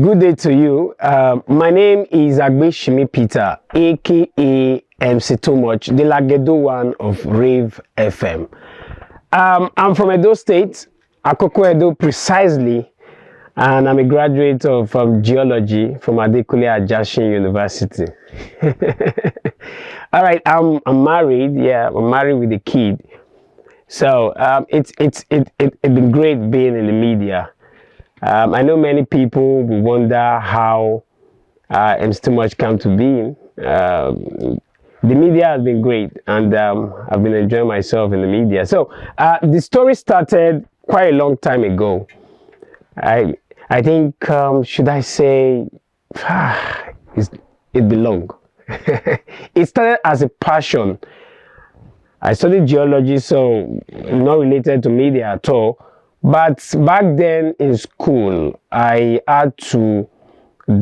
Good day to you. My name is Agbeshimi Peter, aka MC Too Much, the Lagedo one of Rave FM. I'm from Edo State, Akoko Edo precisely, and I'm a graduate of geology from Adekunle Ajasin University. All right, I'm married. Yeah, I'm married with a kid. So it's been great being in the media. I know many people will wonder how MC Too Much came to be. The media has been great, and I've been enjoying myself in the media. So the story started quite a long time ago. I think should I say it belonged. It started as a passion. I studied geology, so not related to media at all. But back then in school, I had to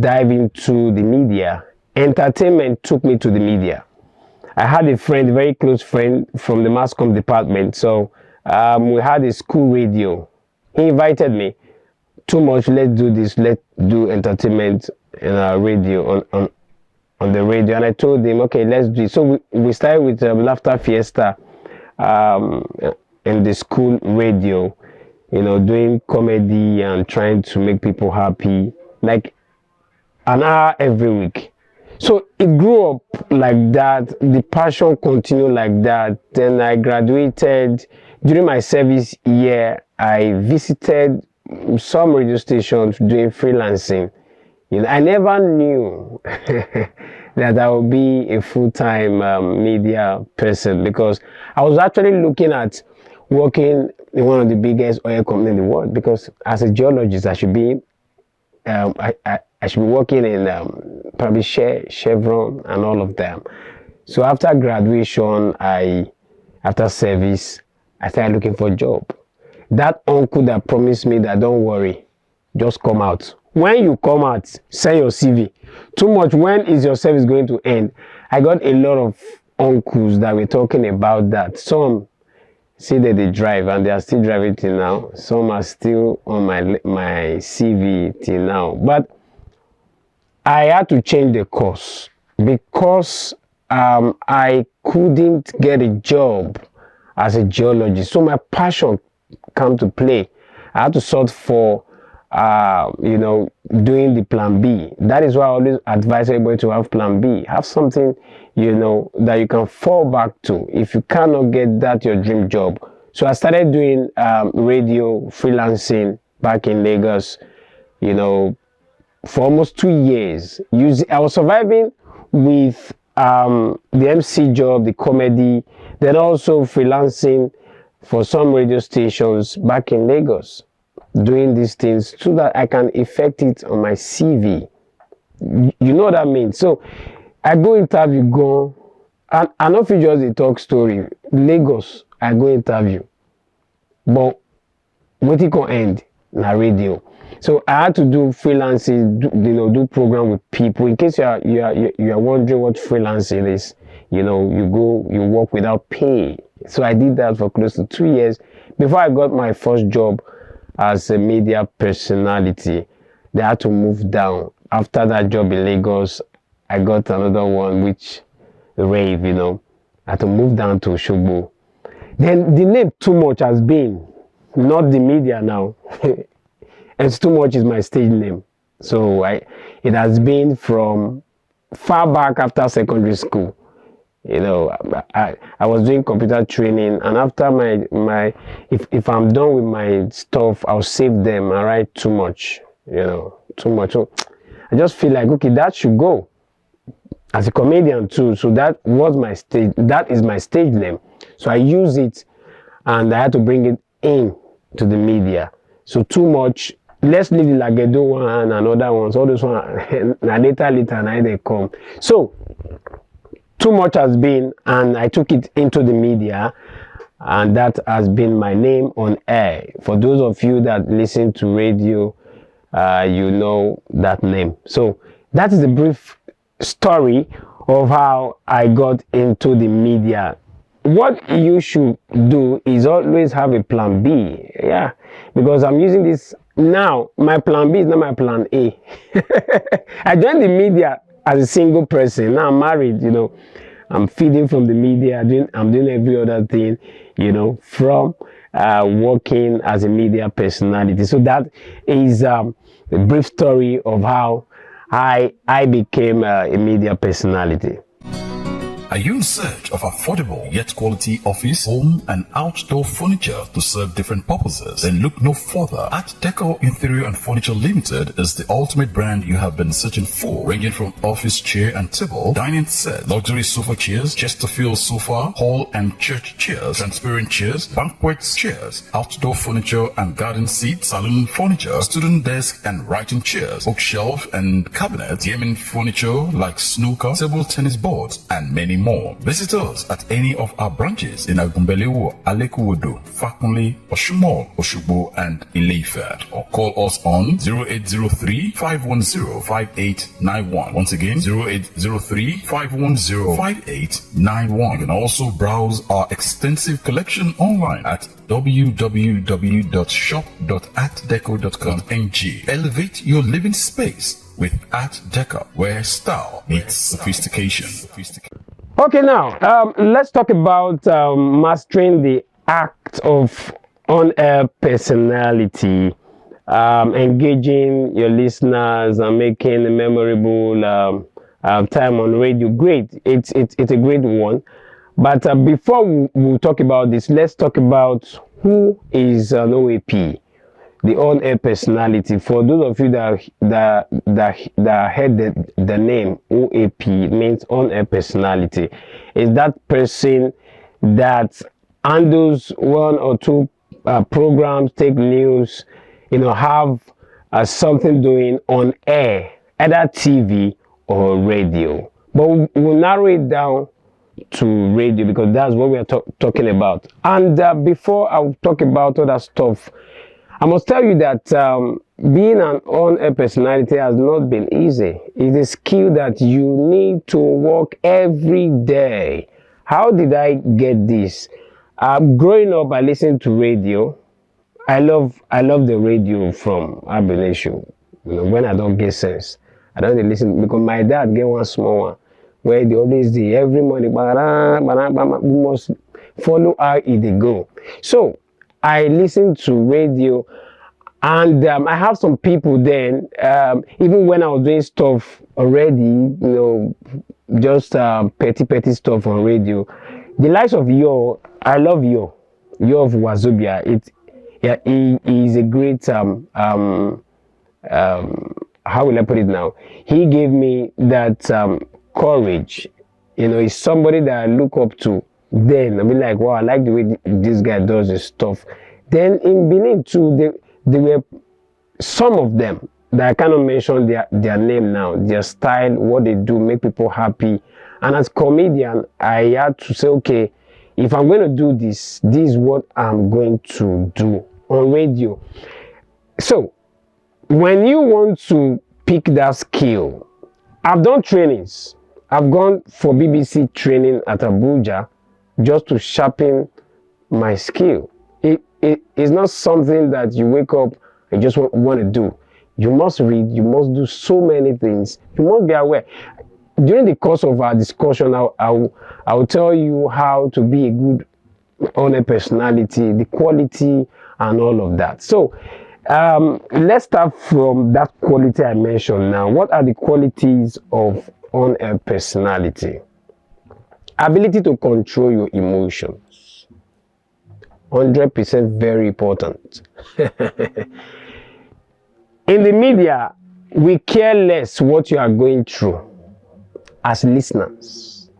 dive into the media. Entertainment took me to the media. I had a friend, a very close friend from the mass comm department. So we had a school radio. He invited me. Too much, let's do this, let's do entertainment in our radio, on the radio. And I told him, okay, let's do it. So we started with Laughter Fiesta in the school radio. You know, doing comedy and trying to make people happy, like an hour every week. So it grew up like that. The passion continued like that. Then I graduated. During my service year, I visited some radio stations doing freelancing. You know, I never knew that I would be a full-time media person, because I was actually looking at working in one of the biggest oil companies in the world, because as a geologist I should be I should be working in probably Chevron and all of them. So after graduation, after service, I started looking for a job. That uncle that promised me that don't worry, just come out. When you come out, send your CV. Too much, when is your service going to end? I got a lot of uncles that were talking about that. Some see that they drive and they are still driving till now. Some are still on my CV till now. But I had to change the course because I couldn't get a job as a geologist. So my passion came to play. I had to sort for doing the plan B. That is why I always advise everybody to have plan B. Have something, that you can fall back to if you cannot get that your dream job. So I started doing radio freelancing back in Lagos, for almost 2 years. I was surviving with the MC job, the comedy, then also freelancing for some radio stations back in Lagos, doing these things so that I can effect it on my CV. You know what I mean? So I go interview, and I know if you just a talk story, Lagos, I go interview. But what it can end na radio. So I had to do freelancing, do program with people. In case you are wondering what freelancing is, you work without pay. So I did that for close to 2 years before I got my first job as a media personality. They had to move down. After that job in Lagos, I got another one, which Rave, I had to move down to Osogbo. Then the name Too Much has been, not the media now. And Too Much is my stage name. So it has been from far back after secondary school. I was doing computer training, and after if I'm done with my stuff, I'll save them and write Too Much, Too Much. So I just feel like, okay, that should go as a comedian too. So that is my stage name. So I use it, and I had to bring it in to the media. So Too Much, let's leave the Lagedo one and other ones, all those ones, later, and they come. So Too Much has been, and I took it into the media, and that has been my name on air. For those of you that listen to radio, you know that name. So that is a brief story of how I got into the media. What you should do is always have a plan B, because I'm using this now my plan B is not my plan A. I joined the media as a single person. Now I'm married, you know. I'm feeding from the media. I'm doing every other thing, you know, from working as a media personality. So that is a brief story of how I became a media personality. Are you in search of affordable yet quality office, home and outdoor furniture to serve different purposes? Then look no further. Art Deco Interior and Furniture Limited is the ultimate brand you have been searching for, ranging from office chair and table, dining set, luxury sofa chairs, Chesterfield sofa, hall and church chairs, transparent chairs, banquet chairs, outdoor furniture and garden seats, saloon furniture, student desk and writing chairs, bookshelf and cabinet, gaming furniture like snooker, table tennis boards, and many more. Visit us at any of our branches in Agumbelewo, Alekuwodo, Fakunle, Oshumol, Oshugbo, and Ile-Ife, or call us on 0803-510-5891. Once again, 0803-510-5891. You can also browse our extensive collection online at www.shop.artdeco.com.ng. Elevate your living space with Art Deco, where style meets sophistication. Okay, now let's talk about mastering the act of on-air personality, engaging your listeners and making a memorable time on radio. Great, it's a great one. But before we talk about this, let's talk about who is an OAP, the on-air personality. For those of you that heard the name OAP, it means on-air personality. Is that person that handles one or two programs, take news, you know, have something doing on air, either TV or radio. But we'll narrow it down to radio because that's what we are talking about. And before I talk about other stuff, I must tell you that being an on-air personality has not been easy. It's a skill that you need to work every day. How did I get this? Growing up, I listened to radio. I love the radio from Abination. You know, when I don't get sense, I don't listen because my dad get one small one where they always do every morning. We must follow how it go. So I listen to radio, and I have some people then, even when I was doing stuff already, you know, just petty stuff on radio. The likes of Yo, I love Yo of Wazobia. He is a great, how will I put it now? He gave me that courage. You know, he's somebody that I look up to. Then I mean, like, wow, I like the way this guy does his stuff. Then in Benin too, there were some of them that I cannot mention their name now, their style, what they do, make people happy. And as comedian, I had to say, okay, if I'm going to do this is what I'm going to do on radio. So when you want to pick that skill, I've done trainings. I've gone for BBC training at Abuja just to sharpen my skill. It's not something that you wake up and just want to do. You must read, you must do so many things. You must be aware. During the course of our discussion, I will tell you how to be a good on-air personality, the quality and all of that. So let's start from that quality I mentioned now. What are the qualities of on-air personality? Ability to control your emotions. 100% very important. In the media, we care less what you are going through as listeners.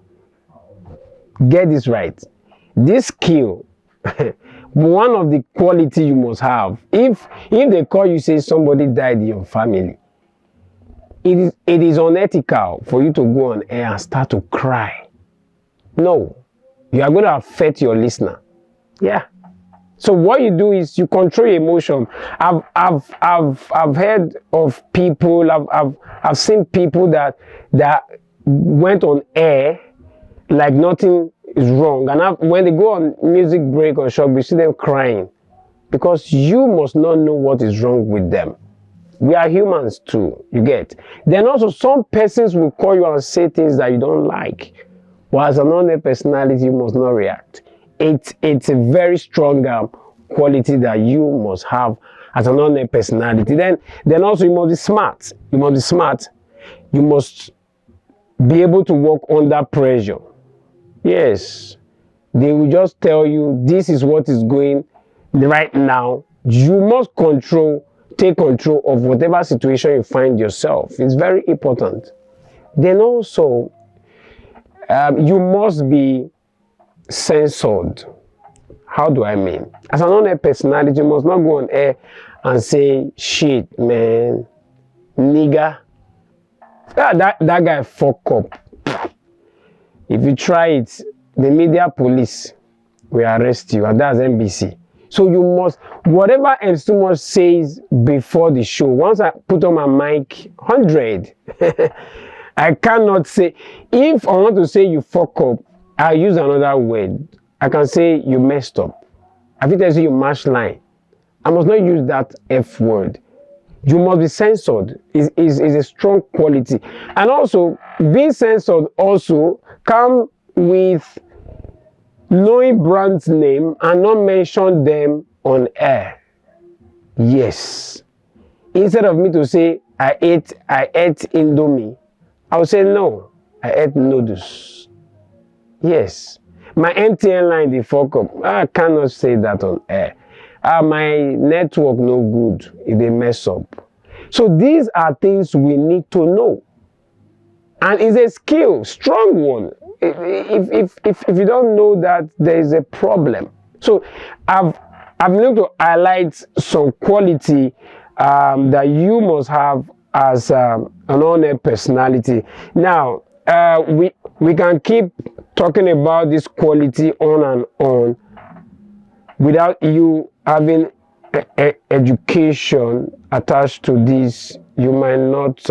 Get this right. This skill, one of the quality you must have, if they call you say somebody died in your family, it is unethical for you to go on air and start to cry. No, you are going to affect your listener. Yeah. So what you do is you control your emotion. I've heard of people. I've seen people that went on air like nothing is wrong, and when they go on music break or shop, you see them crying. because you must not know what is wrong with them. We are humans too, you get. Then also some persons will call you and say things that you don't like. But as an unknown personality, you must not react. It's a very strong quality that you must have as an unknown personality. Then also you must be smart. You must be smart. You must be able to work under pressure. Yes. They will just tell you this is what is going right now. You must take control of whatever situation you find yourself. It's very important. Then also, you must be censored. How do I mean? As an unknown personality, you must not go on air and say, shit, man, nigga. That guy fuck up. If you try it, the media police will arrest you, and that's NBC. So you must, whatever MC Too Much says before the show, once I put on my mic, 100. I cannot say, if I want to say you fuck up, I use another word. I can say you messed up. If it tells you mash line, I must not use that F word. You must be censored. Is a strong quality. And also, being censored also comes with knowing brand's name and not mention them on air. Yes. Instead of me to say, I ate Indomie, I will say, no, I ate noodles. Yes. My MTN line, they fuck up. I cannot say that on air. My network no good if they mess up. So these are things we need to know. And it's a skill, strong one. If you don't know that, there is a problem. So I've been able to highlight some quality that you must have as an unknown personality. Now, we can keep talking about this quality on and on without you having education attached to this. You might not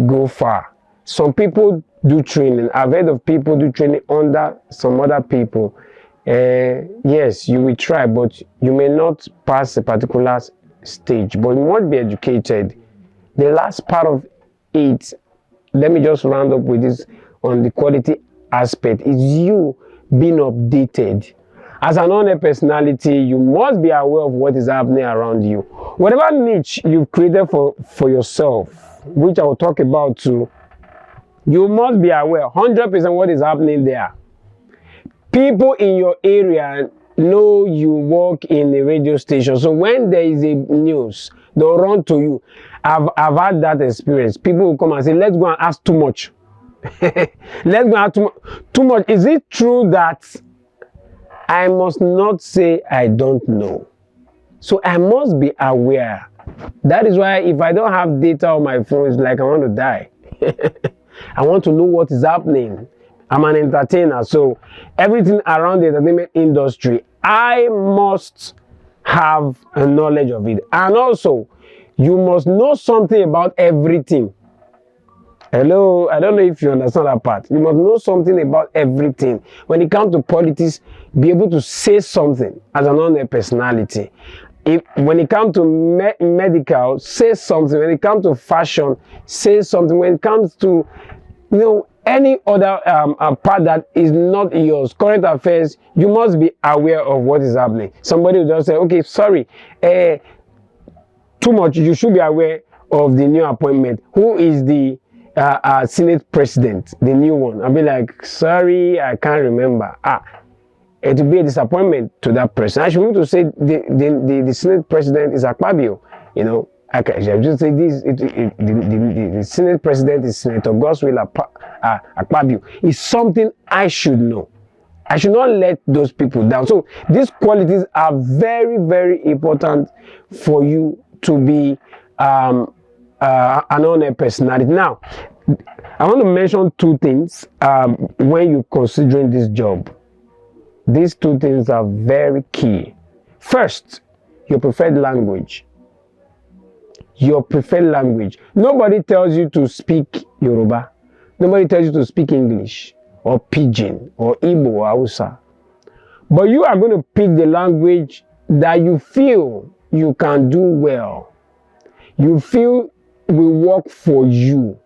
go far. Some people do training. I've heard of people do training under some other people. Yes, you will try, but you may not pass a particular stage, but you must be educated. The last part of it, let me just round up with this on the quality aspect, is you being updated. As an unknown personality, you must be aware of what is happening around you. Whatever niche you've created for yourself, which I will talk about too, you must be aware 100% what is happening there. People in your area know you work in a radio station, so when there is a news, they'll run to you. I've had that experience. People will come and say, let's go and ask too much. Let's go and ask too much. Is it true that I must not say I don't know? So I must be aware. That is why if I don't have data on my phone, it's like I want to die. I want to know what is happening. I'm an entertainer, so everything around the entertainment industry, I must have a knowledge of it. And also, you must know something about everything. Hello, I don't know if you understand that part. You must know something about everything. When it comes to politics, be able to say something as an unknown personality. When it comes to medical, say something. When it comes to fashion, say something. When it comes to, any other part that is not yours, current affairs, you must be aware of what is happening. Somebody will just say, okay, sorry, too much. You should be aware of the new appointment. Who is the Senate president, the new one? I'll be like, sorry, I can't remember. It will be a disappointment to that person. I should want to say the Senate president is Akpabio. I can just say this. The Senate president is Senator Godswill Akpabio. It's something I should know. I should not let those people down. So these qualities are very, very important for you to be an unknown personality. Now, I want to mention two things when you're considering this job. These two things are very key. First, your preferred language. Your preferred language. Nobody tells you to speak Yoruba. Nobody tells you to speak English or Pidgin or Igbo or Hausa. But you are going to pick the language that you feel you can do well, you feel will work for you.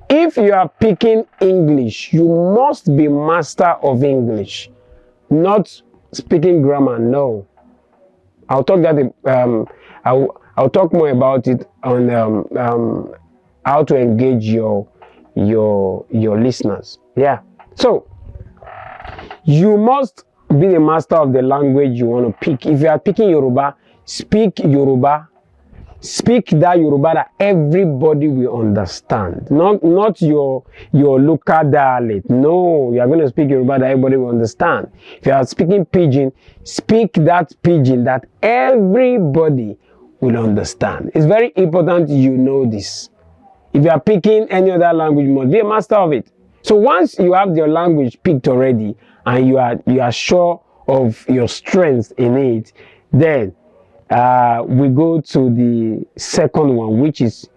If you are picking English, you must be master of English, not speaking grammar. No, I'll talk that. I'll talk more about it on how to engage your listeners. Yeah. So you must be the master of the language you want to pick. If you are picking Yoruba, speak Yoruba. Speak that Yoruba that everybody will understand. Not your local dialect. No, you are going to speak Yoruba that everybody will understand. If you are speaking Pidgin, speak that Pidgin that everybody will understand. It's very important you know this. If you are picking any other language, you must be a master of it. So once you have your language picked already and you are sure of your strength in it, then we go to the second one, which is,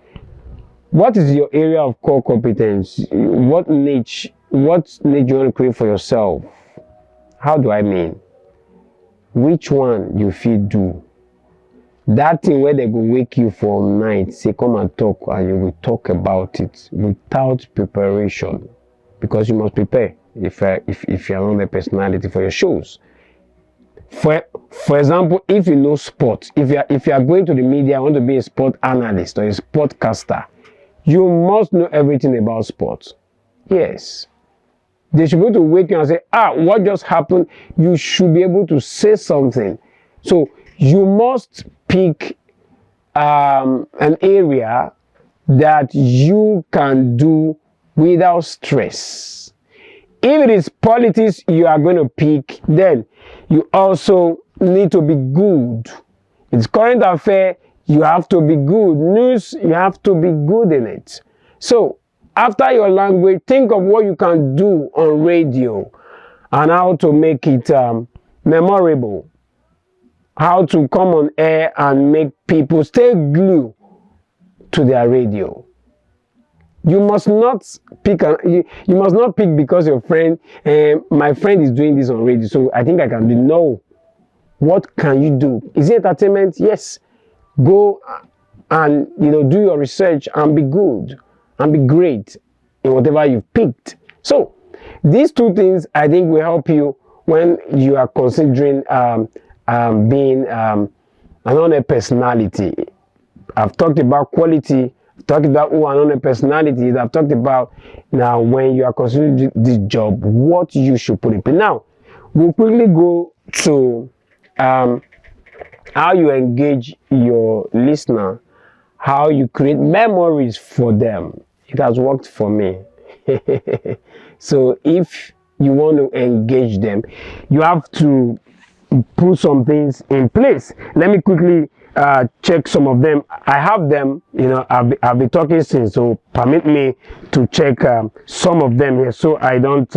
what is your area of core competence? What niche you want to create for yourself? How do I mean? Which one you feel do? That thing where they go wake you for night, say come and talk, and you will talk about it without preparation, because you must prepare if you are on the personality for your shows. For example, if you know sport, if you are going to the media, want to be a sport analyst or a sportcaster, you must know everything about sports. Yes. They should be able to wake you and say, what just happened? You should be able to say something. So you must pick an area that you can do without stress. If it is politics you are going to pick, then you also need to be good. It's current affair, you have to be good. News, you have to be good in it. So after your language, think of what you can do on radio and how to make it memorable. How to come on air and make people stay glued to their radio. You must not pick. You must not pick because your friend, my friend is doing this on radio, so I think I can do. No. What can you do? Is it entertainment? Yes. Go and do your research and be good and be great in whatever you've picked. So these two things I think will help you when you are considering being another personality. I've talked about quality. I've talked about another personality. I've talked about now when you are considering this job, what you should put in place. Now, we'll quickly go to how you engage your listener, how you create memories for them. It has worked for me. So if you want to engage them, you have to put some things in place. Let me quickly check some of them. I have them, I've been talking since, so permit me to check some of them here so I don't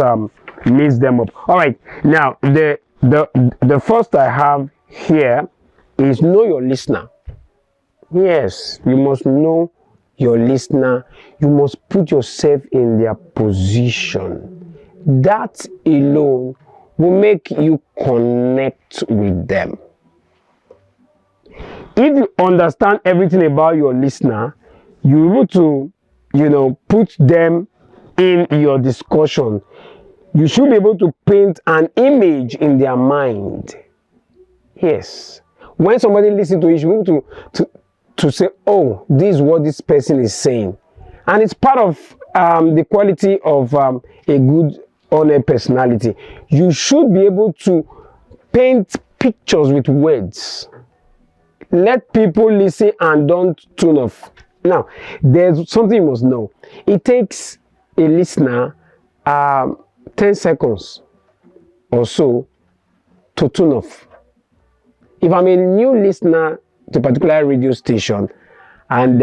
mix them up. All right, now the first I have here is know your listener. Yes, you must know your listener. You must put yourself in their position. That alone will make you connect with them. If you understand everything about your listener, you're able to, put them in your discussion. You should be able to paint an image in their mind. Yes. When somebody listens to it, you should be able to say, oh, this is what this person is saying. And it's part of the quality of a good honest personality. You should be able to paint pictures with words. Let people listen and don't tune off. Now, there's something you must know. It takes a listener 10 seconds or so to tune off. If I'm a new listener to a particular radio station and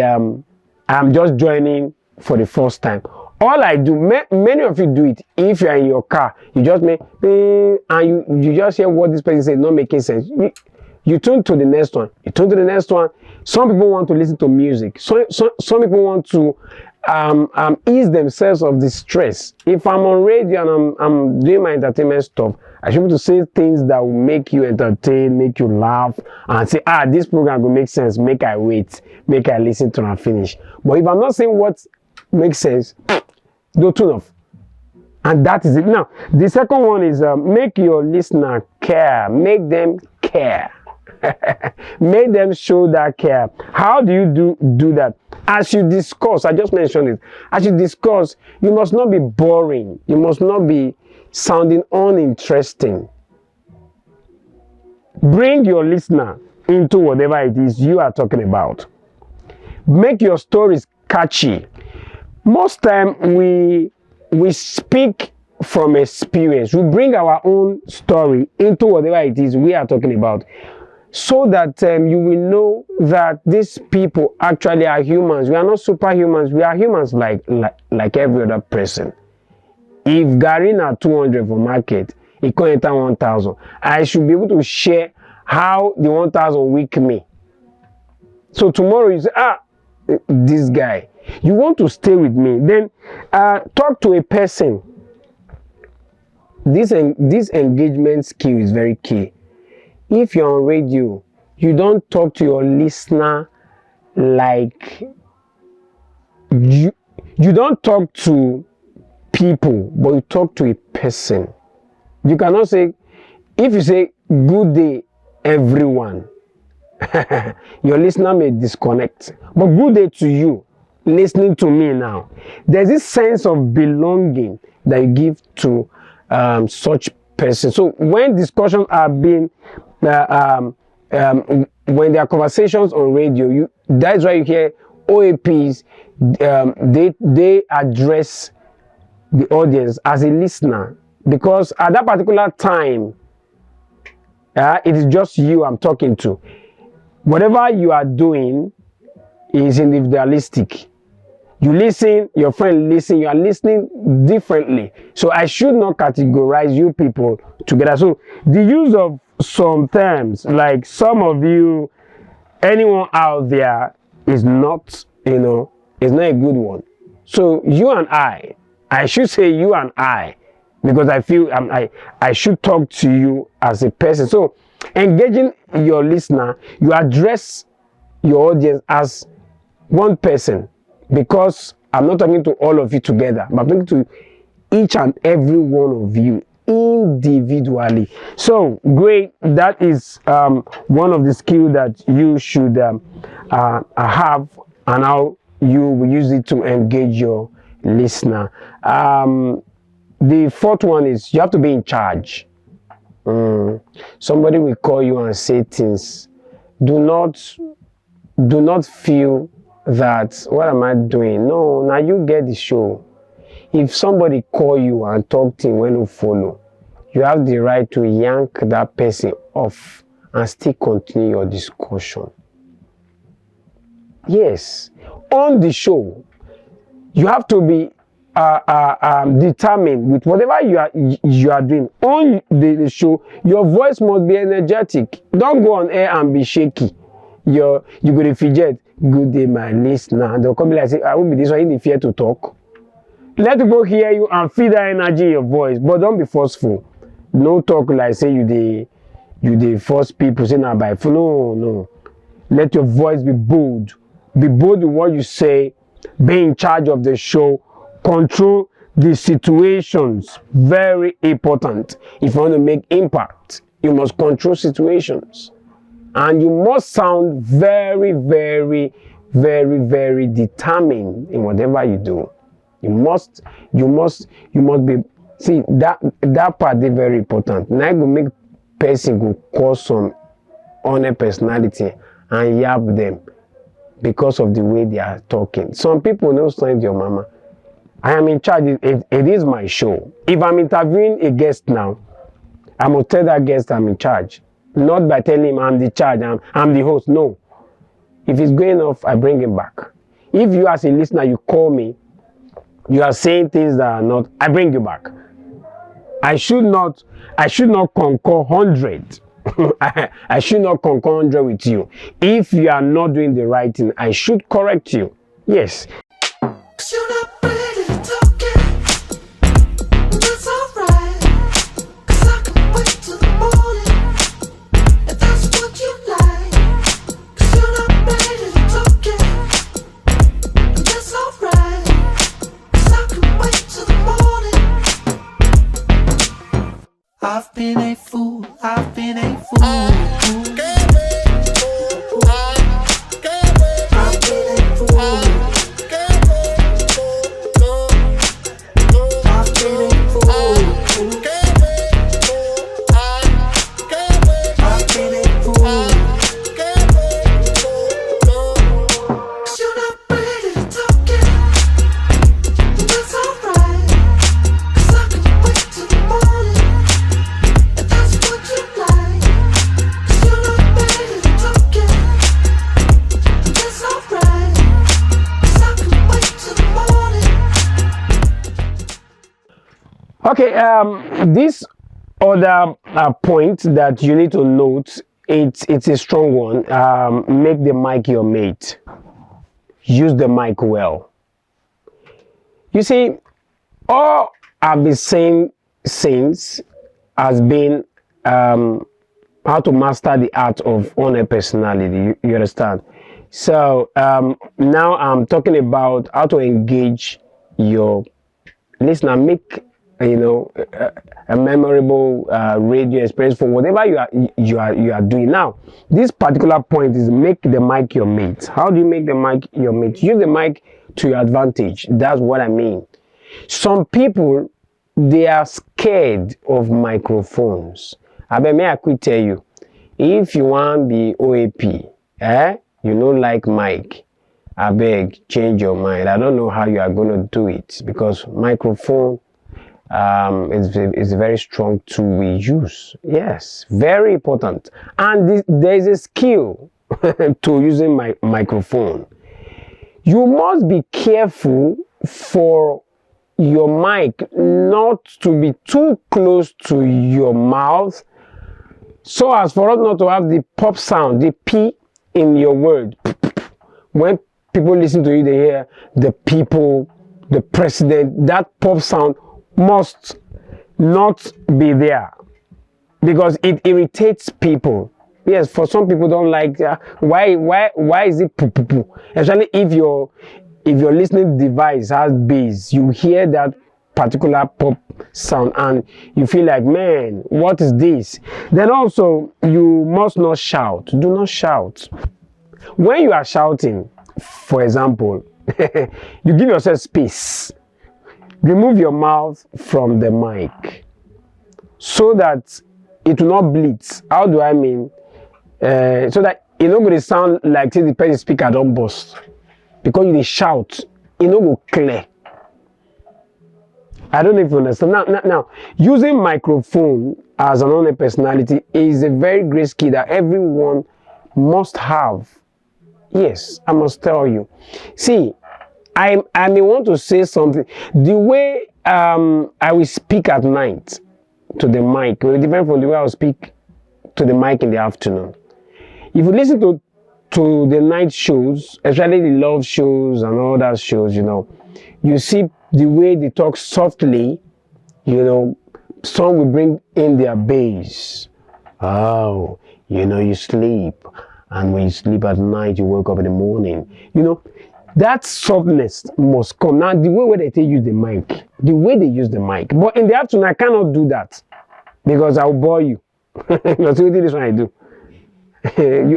I'm just joining for the first time, all I do, many of you do it. If you're in your car, you just make and you just hear what this person says, not making sense. You tune to the next one. You tune to the next one. Some people want to listen to music. Some people want to ease themselves of the stress. If I'm on radio and I'm doing my entertainment stuff, I should be able to say things that will make you entertain, make you laugh, and say, this program will make sense, make I wait, make I listen to and finish. But if I'm not saying what makes sense, don't tune off. And that is it. Now, the second one is make your listener care. Make them care. Make them show that care. How do you do that? As you discuss, I just mentioned it. As you discuss, you must not be boring. You must not be sounding uninteresting. Bring your listener into whatever it is you are talking about. Make your stories catchy. Most time we speak from experience. We bring our own story into whatever it is we are talking about, so that you will know that these people actually are humans. We are not superhumans. We are humans like every other person. If Garina 200 for market, it can enter 1,000. I should be able to share how the 1,000 weak me. So tomorrow you say, this guy, you want to stay with me. Then talk to a person. This engagement skill is very key. If you're on radio, you don't talk to your listener like you don't talk to people, but you talk to a person. You cannot say, if you say good day everyone, your listener may disconnect. But good day to you, listening to me now. There's this sense of belonging that you give to such person. So when discussions are being when there are conversations on radio, that's why you hear OAPs, they address the audience as a listener, because at that particular time, it is just you I'm talking to. Whatever you are doing is individualistic. You listen, your friend listen, you are listening differently. So I should not categorize you people together. So the use of some terms, like some of you, anyone out there, is not, is not a good one. So you and I should say you and I, because I feel I should talk to you as a person. So engaging your listener, you address your audience as one person, because I'm not talking to all of you together, but I'm talking to each and every one of you individually. So great, that is one of the skills that you should have, and how you will use it to engage your listener. The fourth one is you have to be in charge. Somebody will call you and say things. Do not feel that, what am I doing? No, now you get the show. If somebody call you and talk to him when you follow, you have the right to yank that person off and still continue your discussion. Yes, on the show, you have to be determined with whatever you are doing. On the show, your voice must be energetic. Don't go on air and be shaky. You go to fidget. Good day, my listener. They'll come like say, I will be this one in the fear to talk. Let people hear you and feel that energy in your voice, but don't be forceful. No talk like say you the force people say now by no. Let your voice be bold. Be bold with what you say. Be in charge of the show. Control the situations. Very important. If you want to make impact, you must control situations. And you must sound very, very, very, very determined in whatever you do. You must be, see, that part is very important. Now you make person go cause some honest personality and yap them because of the way they are talking. Some people don't stand your mama. I am in charge. It is my show. If I'm interviewing a guest now, I'm going to tell that guest I'm in charge. Not by telling him I'm the charge, I'm the host. No. If it's going off, I bring him back. If you as a listener, you call me, you are saying things that are not, I bring you back. I should not concur 100. I should not concur 100 with you. If you are not doing the right thing, I should correct you. Yes. Profit ain't food. Okay, this other point that you need to note, it's a strong one. Make the mic your mate. Use the mic well. You see, all I've been saying since has been how to master the art of on-air personality. You understand? So now I'm talking about how to engage your listener, make a memorable radio experience for whatever you are doing. Now, this particular point is make the mic your mate. How do you make the mic your mate? Use the mic to your advantage. That's what I mean. Some people, they are scared of microphones. I could tell you, if you want to be OAP, you don't like mic, I beg, change your mind. I don't know how you are going to do it, because microphone is a very strong tool we use. Yes, very important. And there is a skill to using my microphone. You must be careful for your mic not to be too close to your mouth, so as for us not to have the pop sound, the P in your word. When people listen to you, they hear the people, the president, that pop sound must not be there, because it irritates people. Yes, for some people don't like why is it poo poo poo? Especially if your listening device has bass, you hear that particular pop sound and you feel like, man, what is this? Then also, you must not shout. Do not shout. When you are shouting, for example, you give yourself space. Remove your mouth from the mic so that it will not bleed. How do I mean? So that it not going to sound like the person speaker don't burst, because you shout, it not go clear. I don't know if you understand. Now, using microphone as an on-air personality is a very great skill that everyone must have. Yes, I must tell you. See, I may want to say something. The way I will speak at night to the mic will be different from the way I will speak to the mic in the afternoon. If you listen to the night shows, especially the love shows and all that shows, you see the way they talk softly, some will bring in their bass. Oh, you sleep. And when you sleep at night, you wake up in the morning. That softness must come. Now, the way they use the mic, the way they use the mic. But in the afternoon, I cannot do that, because I will bore you. That's what this one I do.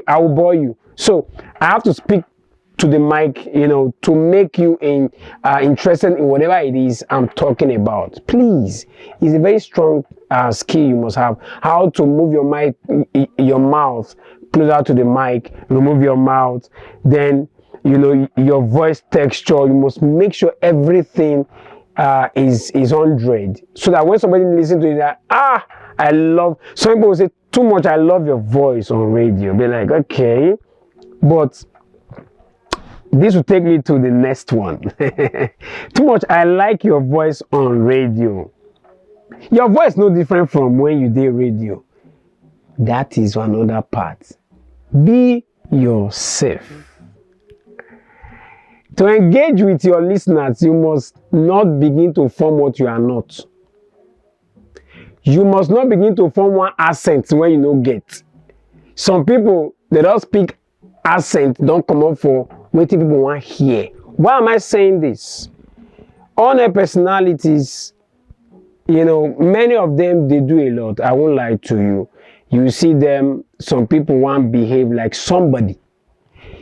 I will bore you. So I have to speak to the mic, to make you interested in whatever it is I'm talking about. Please, it's a very strong skill you must have. How to move your mic, your mouth closer to the mic, remove your mouth, then your voice texture. You must make sure everything is 100, so that when somebody listens to it, I love. Some people will say too much, I love your voice on radio. Be like, okay, but this will take me to the next one. Too much, I like your voice on radio. Your voice no different from when you did radio. That is another part. Be yourself. To engage with your listeners, you must not begin to form what you are not. You must not begin to form one accent when you don't get. Some people, they don't speak accent, don't come up for what people want to hear. Why am I saying this? On-air personalities, many of them, they do a lot. I won't lie to you. You see them, some people want to behave like somebody.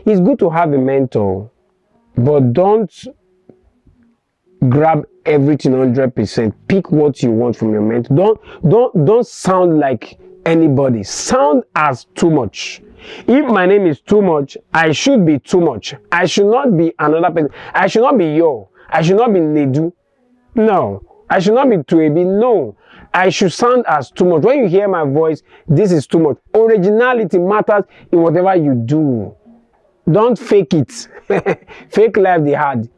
It's good to have a mentor, but don't grab everything 100%. Pick what you want from your mentor. Don't sound like anybody. Sound as too much. If my name is too much, I should be too much. I should not be another person. I should not be Yo. I should not be Nedu. No. I should not be Tuebi. No. I should sound as too much. When you hear my voice, this is too much. Originality matters in whatever you do. Don't fake it. Fake life they had.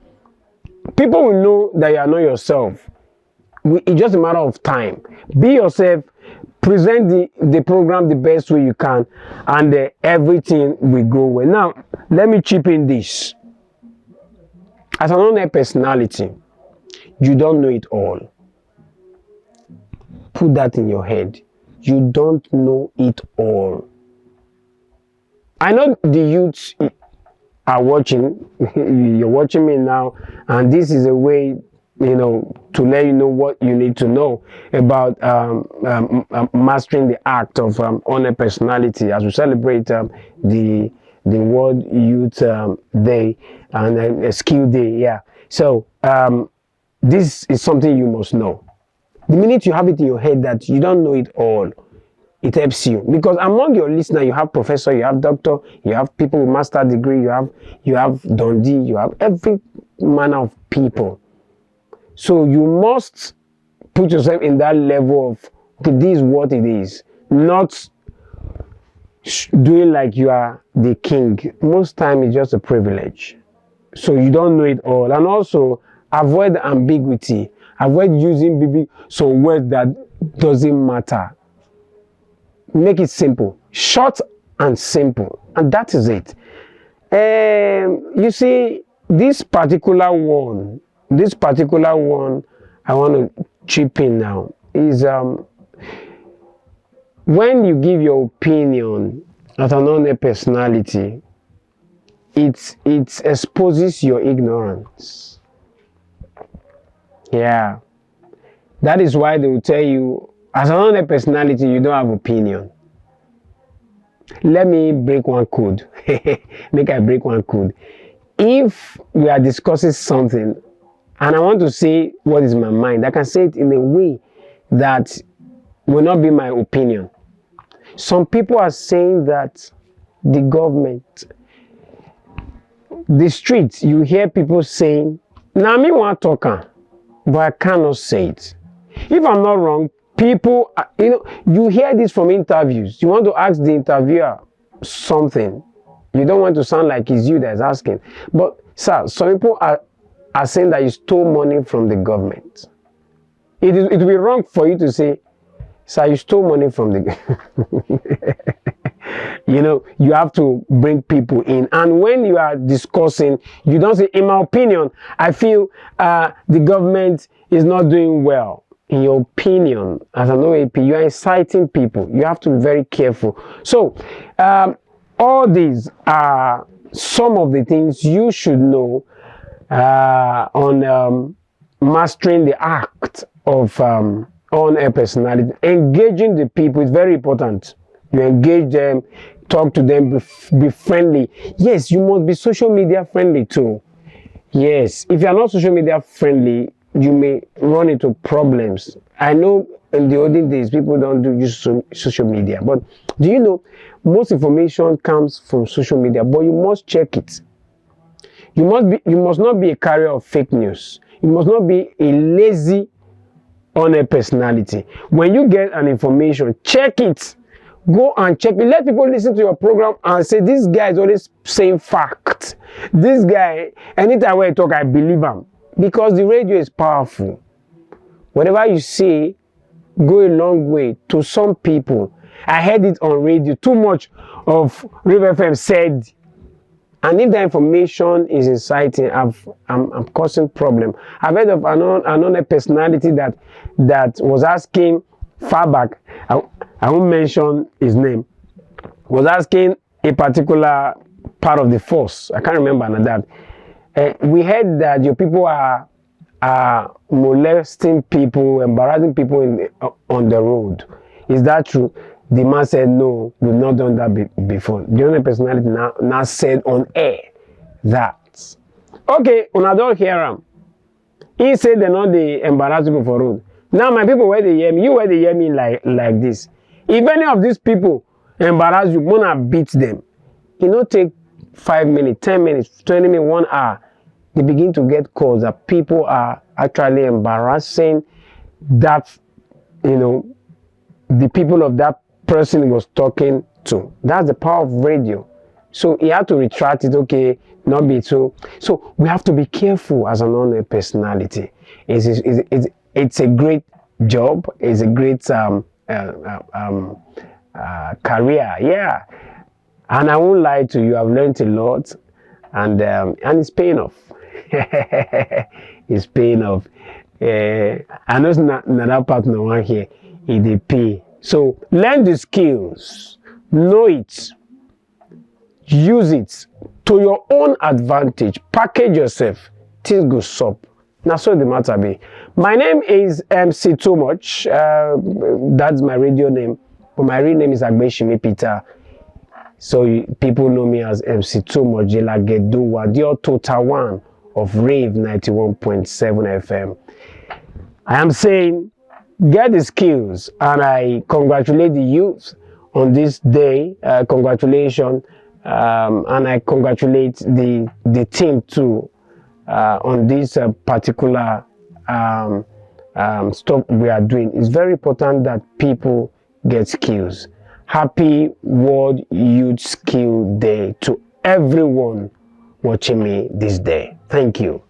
People will know that you are not yourself. It's just a matter of time. Be yourself. Present the program the best way you can, and everything will go well. Now, let me chip in this. As an online personality, you don't know it all. Put that in your head. You don't know it all. I know the youths are watching. You're watching me now, and this is a way, to let you know what you need to know about mastering the act of online personality as we celebrate the World Youth Day and Skill Day. Yeah. So this is something you must know. The minute you have it in your head that you don't know it all, it helps you, because among your listeners you have professor, you have doctor, you have people with master degree, you have Dundee, you have every manner of people. So you must put yourself in that level of, okay, this is what it is, not doing like you are the king. Most time it's just a privilege. So you don't know it all. And also avoid ambiguity. Avoid using some words that doesn't matter. Make it simple, short and simple, and that is it. You see, this particular one I want to chip in now is when you give your opinion as an online personality, it exposes your ignorance. Yeah, that is why they will tell you, as an online personality, you don't have opinion. Let me break one code. Make I break one code. If we are discussing something and I want to say what is in my mind, I can say it in a way that will not be my opinion. Some people are saying that the government, the streets, you hear people saying, now me want to talk, but I cannot say it. If I'm not wrong, people, you hear this from interviews. You want to ask the interviewer something. You don't want to sound like it's you that's asking. But, sir, some people are saying that you stole money from the government. It will be wrong for you to say, sir, you stole money from the you have to bring people in. And when you are discussing, you don't say, in my opinion, I feel the government is not doing well. In your opinion, as an OAP, you are inciting people. You have to be very careful. So, all these are some of the things you should know on mastering the act of on-air personality. Engaging the people is very important. You engage them, talk to them, be friendly. Yes, you must be social media friendly too. Yes, if you are not social media friendly, you may run into problems. I know in the olden days people don't use social media, but do you know most information comes from social media, but you must check it. You must not be a carrier of fake news. You must not be a lazy on-air personality. When you get an information, check it. Go and check it. Let people listen to your program and say, this guy is always saying fact. This guy, anytime when I talk, I believe him. Because the radio is powerful. Whatever you say, go a long way to some people. I heard it on radio. Too much of River FM said. And if the information is inciting, I'm causing problem. I've heard of another personality that was asking far back, I won't mention his name, was asking a particular part of the force. I can't remember that. We heard that your people are molesting people, embarrassing people on the road. Is that true? The man said, no, we've not done that before. The owner personality now said on air that, okay, una don't hear him. He said they're not the embarrass people for road. Now my people, where they hear me, you where they hear me like this. If any of these people embarrass you, wanna beat them. You know, take 5 minutes, 10 minutes, 20 minutes, 1 hour. They begin to get calls that people are actually embarrassing that, you know, the people of that person he was talking to. That's the power of radio. So he had to retract it, okay, not be so. So we have to be careful as an on-air personality. It's a great job. It's a great career, yeah. And I won't lie to you, I've learned a lot, and it's paying off. It's paying off. I know another partner one here, they pay. So learn the skills, know it, use it to your own advantage, package yourself, things go sup. Now so the matter be. My name is MC Too Much, that's my radio name, but my real name is Agbeshimi Peter. So people know me as MC Too Much, Jela Gedowa, the total one of Rave 91.7 FM. I am saying, get the skills, and I congratulate the youth on this day. Congratulations, and I congratulate the team too on this particular stuff we are doing. It's very important that people get skills. Happy World Youth Skill Day to everyone watching me this day. Thank you.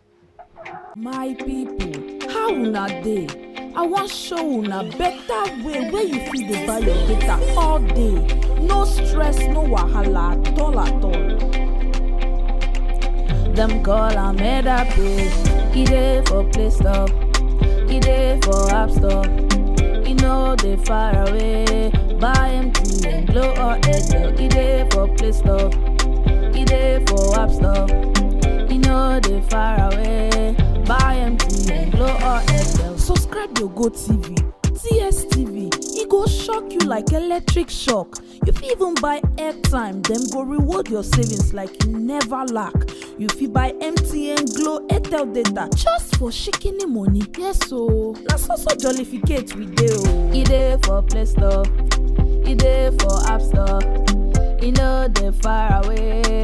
My people, how una dey? I wan show una better way where you fit dey buy your data all day. No stress, no wahala at all at all. Them call am Meda Pay. E dey for Play Store, e dey for App Store. E no dey far away. Buy MTN, Glo or Airtel. E dey for Play Store, e dey for App Store. E no dey far away. Buy MTN, Glo or Airtel. Subscribe your GoTV, DSTV. E go shock you like electric shock. You fit even buy airtime, them go reward your savings like you never lack. You fit buy MTN, Glo, Airtel data just for shikini money. Yes, so that's also jollificate we do. E dey for Play Store, e dey for App Store. E no dey far away.